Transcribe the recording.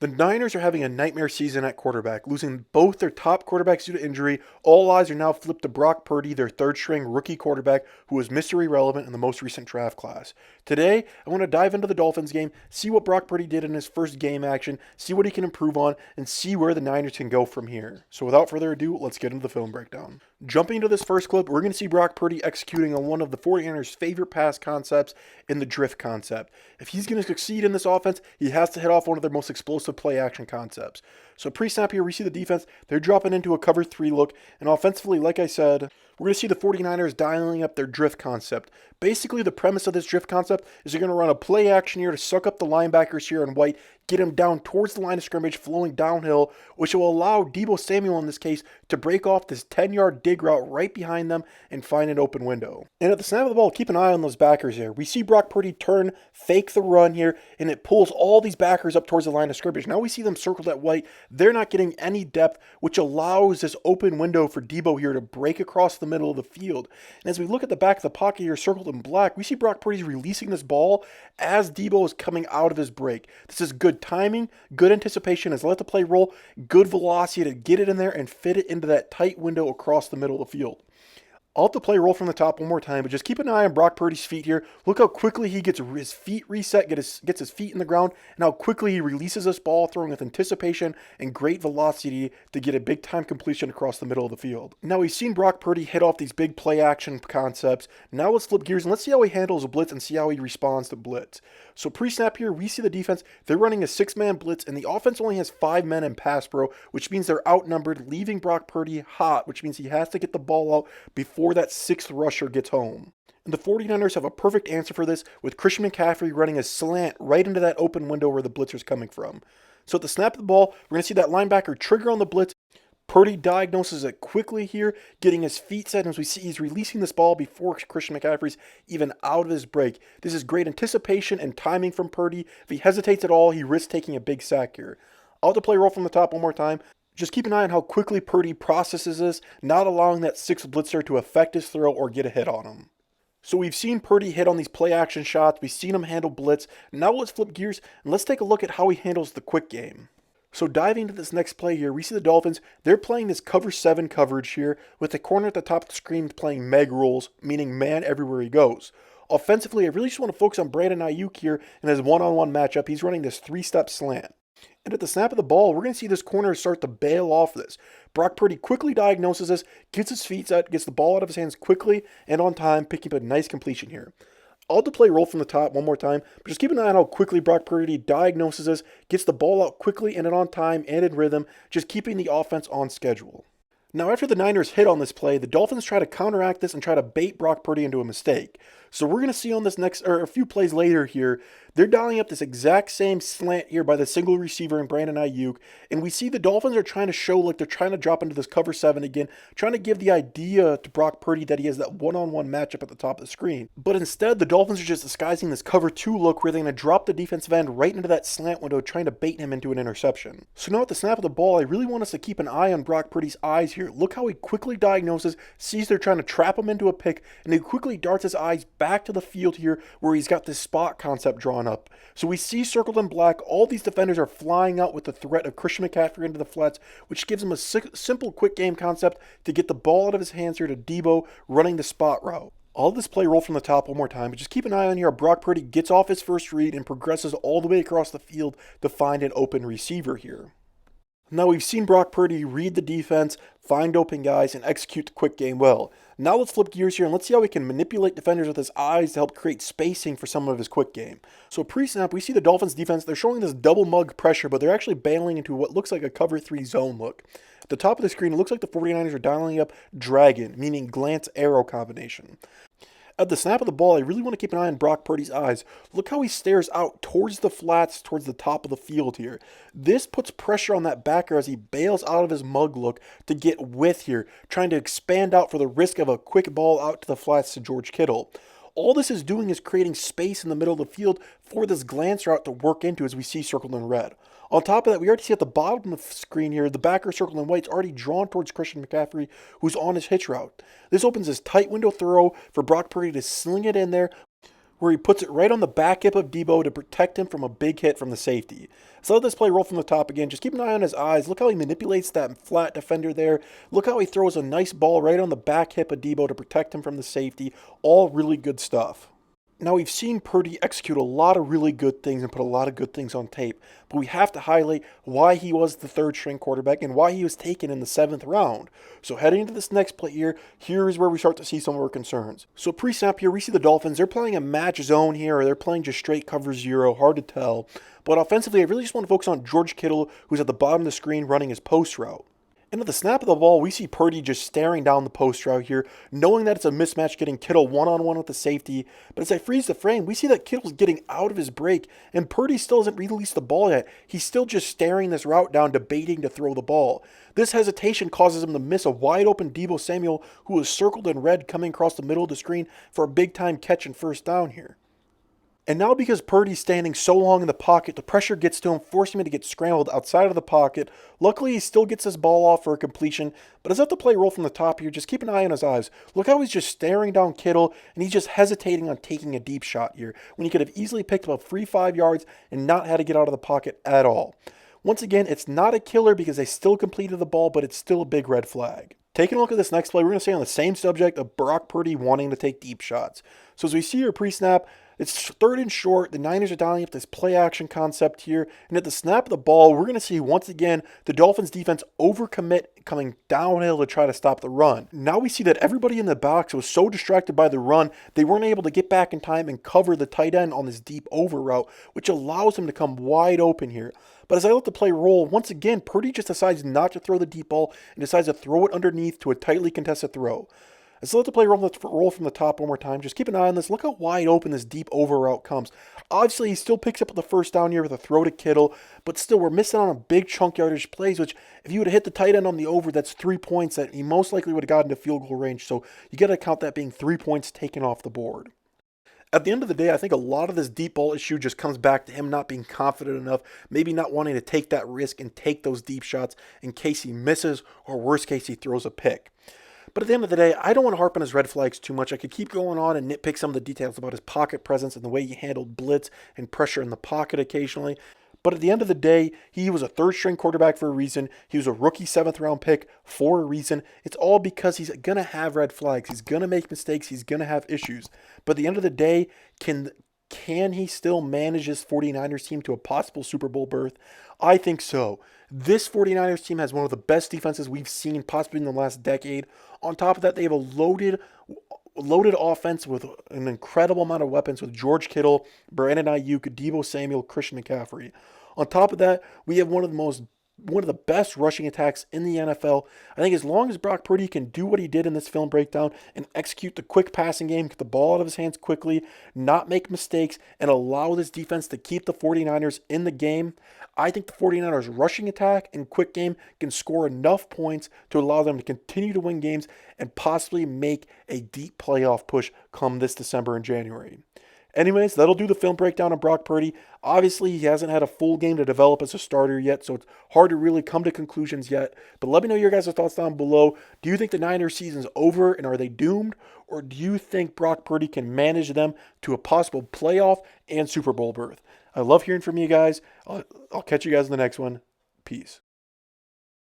The Niners are having a nightmare season at quarterback, losing both their top quarterbacks due to injury. All eyes are now flipped to Brock Purdy, their third string rookie quarterback, who was Mr. Irrelevant in the most recent draft class. Today, I want to dive into the Dolphins game, see what Brock Purdy did in his first game action, see what he can improve on, and see where the Niners can go from here. So without further ado, let's get into the film breakdown. Jumping into this first clip, we're going to see Brock Purdy executing on one of the 49ers' favorite pass concepts in the drift concept. If he's going to succeed in this offense, he has to hit off one of their most explosive play action concepts. So pre-snap here, we see the defense. They're dropping into a cover 3 look. And offensively, like I said, we're going to see the 49ers dialing up their drift concept. Basically, the premise of this drift concept is they're going to run a play action here to suck up the linebackers here in white, get him down towards the line of scrimmage, flowing downhill, which will allow Deebo Samuel in this case to break off this 10-yard dig route right behind them and find an open window. And at the snap of the ball, keep an eye on those backers here. We see Brock Purdy turn, fake the run here, and it pulls all these backers up towards the line of scrimmage. Now we see them circled at white. They're not getting any depth, which allows this open window for Deebo here to break across the middle of the field. And as we look at the back of the pocket here circled in black, we see Brock Purdy's releasing this ball as Deebo is coming out of his break. This is good timing, good anticipation as let the play roll, good velocity to get it in there and fit it into that tight window across the middle of the field. I'll have to play roll from the top one more time, but just keep an eye on Brock Purdy's feet here. Look how quickly he gets his feet reset, gets his feet in the ground, and how quickly he releases this ball, throwing with anticipation and great velocity to get a big-time completion across the middle of the field. Now, we've seen Brock Purdy hit off these big play-action concepts. Now let's flip gears and let's see how he handles a blitz and see how he responds to blitz. So pre-snap here, we see the defense. They're running a 6-man blitz, and the offense only has 5 men in pass pro, which means they're outnumbered, leaving Brock Purdy hot, which means he has to get the ball out before that 6th rusher gets home. And the 49ers have a perfect answer for this with Christian McCaffrey running a slant right into that open window where the blitzer's coming from. So at the snap of the ball, we're going to see that linebacker trigger on the blitz. Purdy diagnoses it quickly here, getting his feet set, and as we see, he's releasing this ball before Christian McCaffrey's even out of his break. This is great anticipation and timing from Purdy. If he hesitates at all, he risks taking a big sack here. I'll have to play roll from the top one more time. Just keep an eye on how quickly Purdy processes this, not allowing that 6th blitzer to affect his throw or get a hit on him. So we've seen Purdy hit on these play action shots. We've seen him handle blitz. Now let's flip gears and let's take a look at how he handles the quick game. So diving into this next play here, we see the Dolphins. They're playing this cover 7 coverage here with the corner at the top of the screen playing meg rolls, meaning man everywhere he goes. Offensively, I really just want to focus on Brandon Aiyuk here in his one-on-one matchup. He's running this 3-step slant. And at the snap of the ball, we're going to see this corner start to bail off this. Brock Purdy quickly diagnoses this, gets his feet set, gets the ball out of his hands quickly and on time, picking up a nice completion here. I'll have to play roll from the top one more time, but just keep an eye on how quickly Brock Purdy diagnoses this, gets the ball out quickly and on time and in rhythm, just keeping the offense on schedule. Now, after the Niners hit on this play, the Dolphins try to counteract this and try to bait Brock Purdy into a mistake. So we're going to see on this next, or a few plays later here, they're dialing up this exact same slant here by the single receiver in Brandon Aiyuk, and we see the Dolphins are trying to show like they're trying to drop into this cover 7 again, trying to give the idea to Brock Purdy that he has that one-on-one matchup at the top of the screen. But instead, the Dolphins are just disguising this cover 2 look where they're going to drop the defensive end right into that slant window, trying to bait him into an interception. So now at the snap of the ball, I really want us to keep an eye on Brock Purdy's eyes here. Look how he quickly diagnoses, sees they're trying to trap him into a pick, and he quickly darts his eyes back to the field here where he's got this spot concept drawn up. So we see circled in black, all these defenders are flying out with the threat of Christian McCaffrey into the flats, which gives him a simple quick game concept to get the ball out of his hands here to Deebo running the spot route. I'll just play roll from the top one more time, but just keep an eye on here how Brock Purdy gets off his first read and progresses all the way across the field to find an open receiver here. Now we've seen Brock Purdy read the defense, find open guys, and execute the quick game well. Now let's flip gears here and let's see how he can manipulate defenders with his eyes to help create spacing for some of his quick game. So pre-snap, we see the Dolphins defense, they're showing this double mug pressure, but they're actually bailing into what looks like a cover 3 zone look. At the top of the screen, it looks like the 49ers are dialing up dragon, meaning glance arrow combination. At the snap of the ball, I really want to keep an eye on Brock Purdy's eyes. Look how he stares out towards the flats, towards the top of the field here. This puts pressure on that backer as he bails out of his mug look to get width here, trying to expand out for the risk of a quick ball out to the flats to George Kittle. All this is doing is creating space in the middle of the field for this glance route to work into as we see circled in red. On top of that, we already see at the bottom of the screen here, the backer circled in white is already drawn towards Christian McCaffrey, who's on his hitch route. This opens this tight window throw for Brock Purdy to sling it in there where he puts it right on the back hip of Deebo to protect him from a big hit from the safety. So let this play roll from the top again. Just keep an eye on his eyes. Look how he manipulates that flat defender there. Look how he throws a nice ball right on the back hip of Deebo to protect him from the safety. All really good stuff. Now, we've seen Purdy execute a lot of really good things and put a lot of good things on tape, but we have to highlight why he was the third string quarterback and why he was taken in the 7th round. So heading into this next play here is where we start to see some of our concerns. So pre-snap here, we see the Dolphins. They're playing a match zone here, or they're playing just straight cover 0. Hard to tell. But offensively, I really just want to focus on George Kittle, who's at the bottom of the screen running his post route. And at the snap of the ball, we see Purdy just staring down the post route here, knowing that it's a mismatch, getting Kittle one-on-one with the safety. But as I freeze the frame, we see that Kittle's getting out of his break, and Purdy still hasn't released the ball yet. He's still just staring this route down, debating to throw the ball. This hesitation causes him to miss a wide-open Deebo Samuel, who was circled in red, coming across the middle of the screen for a big-time catch and first down here. And now because Purdy's standing so long in the pocket, the pressure gets to him, forcing him to get scrambled outside of the pocket. Luckily, he still gets his ball off for a completion, but as I have to play roll from the top here, just keep an eye on his eyes. Look how he's just staring down Kittle, and he's just hesitating on taking a deep shot here, when he could have easily picked up 3-5 yards and not had to get out of the pocket at all. Once again, it's not a killer because they still completed the ball, but it's still a big red flag. Taking a look at this next play, we're going to stay on the same subject of Brock Purdy wanting to take deep shots. So as we see here pre-snap, it's 3rd and short. The Niners are dialing up this play action concept here. And at the snap of the ball, we're going to see once again the Dolphins defense overcommit, coming downhill to try to stop the run. Now we see that everybody in the box was so distracted by the run, they weren't able to get back in time and cover the tight end on this deep over route, which allows him to come wide open here. But as I let the play roll, once again, Purdy just decides not to throw the deep ball and decides to throw it underneath to a tightly contested throw. So let the play roll from the top one more time. Just keep an eye on this. Look how wide open this deep over route comes. Obviously, he still picks up the first down here with a throw to Kittle, but still, we're missing on a big chunk yardage plays, which if you would have hit the tight end on the over, that's 3 points that he most likely would have gotten to field goal range. So you got to count that being 3 points taken off the board. At the end of the day, I think a lot of this deep ball issue just comes back to him not being confident enough, maybe not wanting to take that risk and take those deep shots in case he misses, or worst case, he throws a pick. But at the end of the day, I don't want to harp on his red flags too much. I could keep going on and nitpick some of the details about his pocket presence and the way he handled blitz and pressure in the pocket occasionally. But at the end of the day, he was a third-string quarterback for a reason. He was a rookie 7th-round pick for a reason. It's all because he's going to have red flags. He's going to make mistakes. He's going to have issues. But at the end of the day, can he still manage his 49ers team to a possible Super Bowl berth? I think so. This 49ers team has one of the best defenses we've seen possibly in the last decade. On top of that, they have a loaded offense with an incredible amount of weapons with George Kittle, Brandon Aiyuk, Deebo Samuel, Christian McCaffrey. On top of that, we have one of the best rushing attacks in the NFL. I think as long as Brock Purdy can do what he did in this film breakdown and execute the quick passing game, get the ball out of his hands quickly, not make mistakes, and allow this defense to keep the 49ers in the game, I think the 49ers rushing attack and quick game can score enough points to allow them to continue to win games and possibly make a deep playoff push come this December and January. Anyways, that'll do the film breakdown of Brock Purdy. Obviously, he hasn't had a full game to develop as a starter yet, so it's hard to really come to conclusions yet. But let me know your guys' thoughts down below. Do you think the Niners season's over and are they doomed? Or do you think Brock Purdy can manage them to a possible playoff and Super Bowl berth? I love hearing from you guys. I'll catch you guys in the next one. Peace.